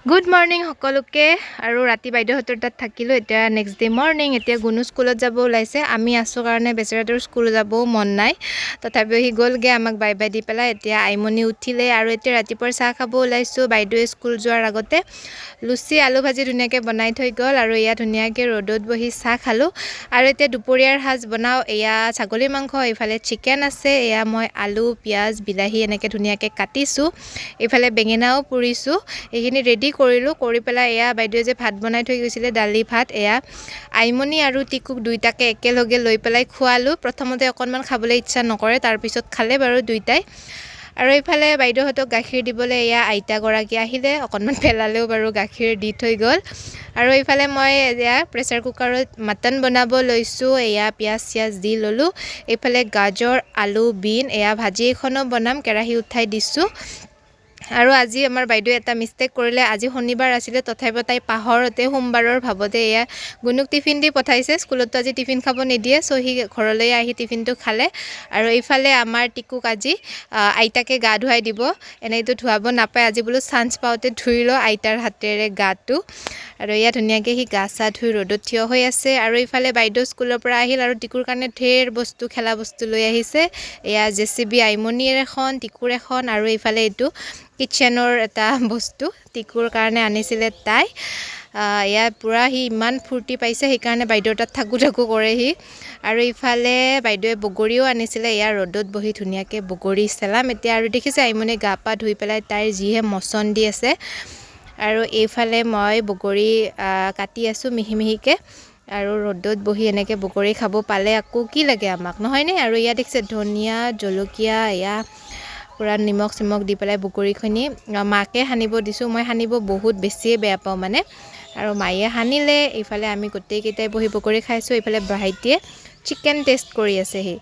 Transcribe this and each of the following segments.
good morning সকলোকে আৰু ৰাতি বাইদেউহঁতৰ তাত থাকিলোঁ এতিয়া নেক্সট ডে মৰ্ণিং এতিয়া গুণু স্কুলত যাব ওলাইছে আমি আছোঁ কাৰণে বেচেৰাটোৰ স্কুল যাবও মন নাই তথাপিও সি গ'লগৈ আমাক বাই বাই দি পেলাই এতিয়া আইমণি উঠিলে আৰু এতিয়া ৰাতিপুৱাৰ চাহ খাব ওলাইছোঁ বাইদেৱে স্কুল যোৱাৰ আগতে লুচি আলু ভাজি ধুনীয়াকৈ বনাই থৈ গ'ল আৰু এয়া ধুনীয়াকৈ ৰ'দত বহি চাহ খালোঁ আৰু এতিয়া দুপৰীয়াৰ সাজ বনাওঁ এয়া ছাগলীৰ মাংস এইফালে চিকেন আছে এয়া মই আলু পিঁয়াজ বিলাহী এনেকৈ ধুনীয়াকৈ কাটিছোঁ এইফালে বেঙেনাও পুৰিছোঁ এইখিনি ৰেডি কৰিলোঁ কৰি পেলাই এয়া বাইদেৱে যে ভাত বনাই থৈ গৈছিলে দালি ভাত এয়া আইমণি আৰু টিকুক দুইটাকে একেলগে লৈ পেলাই খোৱালোঁ প্ৰথমতে অকণমান খাবলৈ ইচ্ছা নকৰে তাৰপিছত খালে বাৰু দুইটাই আৰু এইফালে বাইদেউহঁতক গাখীৰ দিবলৈ এয়া আইতাগৰাকী আহিলে অকণমান পেলালেও বাৰু গাখীৰ দি থৈ গ'ল আৰু এইফালে মই এয়া প্ৰেছাৰ কুকাৰত মাটন বনাব লৈছোঁ এয়া পিঁয়াজ চিয়াজ দি ল'লোঁ এইফালে গাজৰ আলু বিন এয়া ভাজি এখনো বনাম কেৰাহী উঠাই দিছোঁ আৰু আজি আমাৰ বাইদেৱে এটা মিষ্টেক কৰিলে আজি শনিবাৰ আছিলে তথাপিও তাই পাহৰতে সোমবাৰৰ ভাবতে এয়া গুণুক টিফিন দি পঠাইছে স্কুলতো আজি টিফিন খাব নিদিয়ে চ' সি ঘৰলৈ আহি টিফিনটো খালে আৰু এইফালে আমাৰ টিকুক আজি আইতাকে গা ধুৱাই দিব এনেইতো ধুৱাব নাপায় আজি বোলো চান্স পাওঁতে ধুই ল আইতাৰ হাতেৰে গাটো আৰু এয়া ধুনীয়াকৈ সি গা চা ধুই ৰ'দত থিয় হৈ আছে আৰু এইফালে বাইদেউ স্কুলৰ পৰা আহিল আৰু টিকুৰ কাৰণে ঢেৰ বস্তু খেলা বস্তু লৈ আহিছে এয়া JCB আইমণিৰ এখন টিকুৰ এখন আৰু এইফালে এইটো কিটচেনৰ এটা বস্তু টিকুৰ কাৰণে আনিছিলে তাই ইয়াত পূৰা সি ইমান ফূৰ্তি পাইছে সেইকাৰণে বাইদেউৰ তাত থাকোঁ কৰে সি আৰু ইফালে বাইদেৱে বগৰীও আনিছিলে ইয়াৰ ৰ'দত বহি ধুনীয়াকৈ বগৰী চেলাম এতিয়া আৰু দেখিছে আইমণি গা পা ধুই পেলাই তাইৰ যিহে মচন দি আছে আৰু এইফালে মই বগৰী কাটি আছোঁ মিহি মিহিকৈ আৰু ৰ'দত বহি এনেকৈ বগৰী খাব পালে আকৌ কি লাগে আমাক নহয়নে আৰু ইয়াত দেখিছে ধনিয়া জলকীয়া এয়া পূৰা নিমখ চিমখ দি পেলাই বগৰীখিনি মাকে সানিব দিছোঁ মই সানিব বহুত বেছিয়ে বেয়া পাওঁ মানে আৰু মায়ে সানিলে এইফালে আমি গোটেইকেইটাই বহি বগৰী খাইছোঁ এইফালে ভাইটিয়ে চিকেন টেষ্ট কৰি আছে সি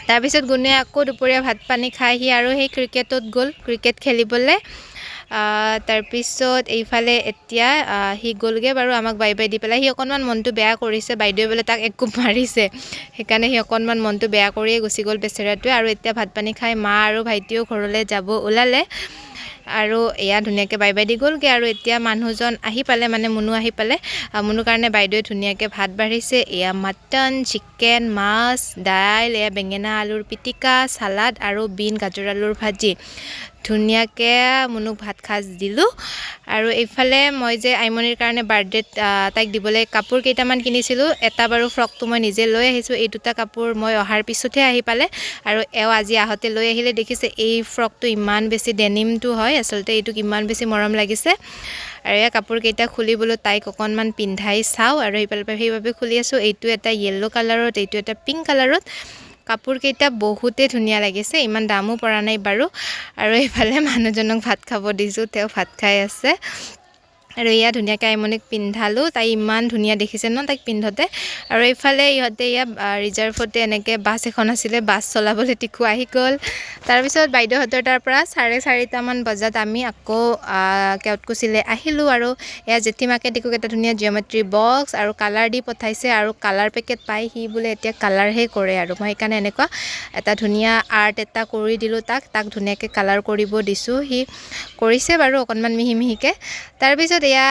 তাৰপিছত গুণে আকৌ দুপৰীয়া ভাত পানী খাই সি আৰু সেই ক্ৰিকেটত গ'ল ক্ৰিকেট খেলিবলৈ তাৰপিছত এইফালে এতিয়া সি গ'লগৈ বাৰু আমাক বাই বাই দি পেলাই সি অকণমান মনটো বেয়া কৰিছে বাইদেৱে বোলে তাক একোব মাৰিছে সেইকাৰণে সি অকণমান মনটো বেয়া কৰিয়ে গুচি গ'ল বেচেৰাটোৱে আৰু এতিয়া ভাত পানী খাই মা আৰু ভাইটিও ঘৰলৈ যাব ওলালে আৰু এয়া ধুনীয়াকৈ বাই বাই দি গ'লগৈ আৰু এতিয়া মানুহজন আহি পালে মানে মুনু আহি পালে মুনুৰ কাৰণে বাইদেৱে ধুনীয়াকৈ ভাত বাঢ়িছে এয়া মাটন চিকেন মাছ দাইল এয়া বেঙেনা আলুৰ পিটিকা চালাড আৰু বিন গাজৰ আলুৰ ভাজি ধুনীয়াকৈ মুনুক ভাত সাজ দিলোঁ আৰু এইফালে মই যে আইমণিৰ কাৰণে বাৰ্থডেত তাইক দিবলৈ কাপোৰ কেইটামান কিনিছিলোঁ এটা বাৰু ফ্ৰকটো মই নিজে লৈ আহিছোঁ এই দুটা কাপোৰ মই অহাৰ পিছতহে আহি পালে আৰু এওঁ আজি আহোঁতে লৈ আহিলে দেখিছে এই ফ্ৰকটো ইমান বেছি ডেনিমটো হয় আচলতে এইটোক ইমান বেছি মৰম লাগিছে আৰু এয়া কাপোৰকেইটা খুলি বোলো তাইক অকণমান পিন্ধাই চাওঁ আৰু সেইবাবে খুলি আছোঁ এইটো এটা য়েল্ল' কালাৰত এইটো এটা পিংক কালাৰত কাপোৰকেইটা বহুতেই ধুনীয়া লাগিছে ইমান দামো পৰা নাই বাৰু আৰু এইফালে মানুহজনক ভাত খাব দিছোঁ তেওঁ ভাত খাই আছে আৰু এয়া ধুনীয়াকৈ আইমণিক পিন্ধালোঁ তাই ইমান ধুনীয়া দেখিছে ন তাইক পিন্ধোতে আৰু এইফালে ইহঁতে এয়া ৰিজাৰ্ভতে এনেকৈ বাছ এখন আছিলে বাছ চলাবলৈ টিকু আহি গ'ল তাৰপিছত বাইদেউহঁতৰ তাৰ পৰা 4:30মান বজাত আমি আকৌ কেওটকুচিলৈ আহিলোঁ আৰু এয়া জেঠীমাকে টিকুক এটা ধুনীয়া জিঅ'মেট্ৰি বক্স আৰু কালাৰ দি পঠাইছে আৰু কালাৰ পেকেট পাই সি বোলে এতিয়া কালাৰহে কৰে আৰু মই সেইকাৰণে এনেকুৱা এটা ধুনীয়া আৰ্ট এটা কৰি দিলোঁ তাক ধুনীয়াকৈ কালাৰ কৰিব দিছোঁ সি কৰিছে বাৰু অকণমান মিহি মিহিকৈ তাৰপিছত এয়া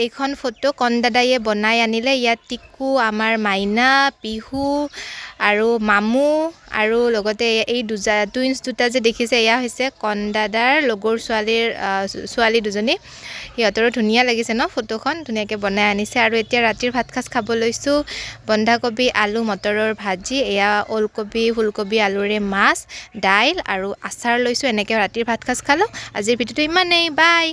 এইখন ফটো কণ দাদাইয়ে বনাই আনিলে ইয়াত টিকু আমাৰ মাইনা পিহু আৰু মামু আৰু লগতে এই টুইনছ দুটা যে দেখিছে এয়া হৈছে কণ দাদাৰ লগৰ ছোৱালী দুজনী সিহঁতৰো ধুনীয়া লাগিছে ন ফটোখন ধুনীয়াকৈ বনাই আনিছে আৰু এতিয়া ৰাতিৰ ভাত সাজ খাব লৈছোঁ বন্ধাকবি আলু মটৰৰ ভাজি এয়া ওলকবি ফুলকবি আলুৰে মাছ দাইল আৰু আচাৰ লৈছোঁ এনেকৈ ৰাতিৰ ভাত সাজ খালোঁ আজিৰ ভিডিঅ'টো ইমানেই বাই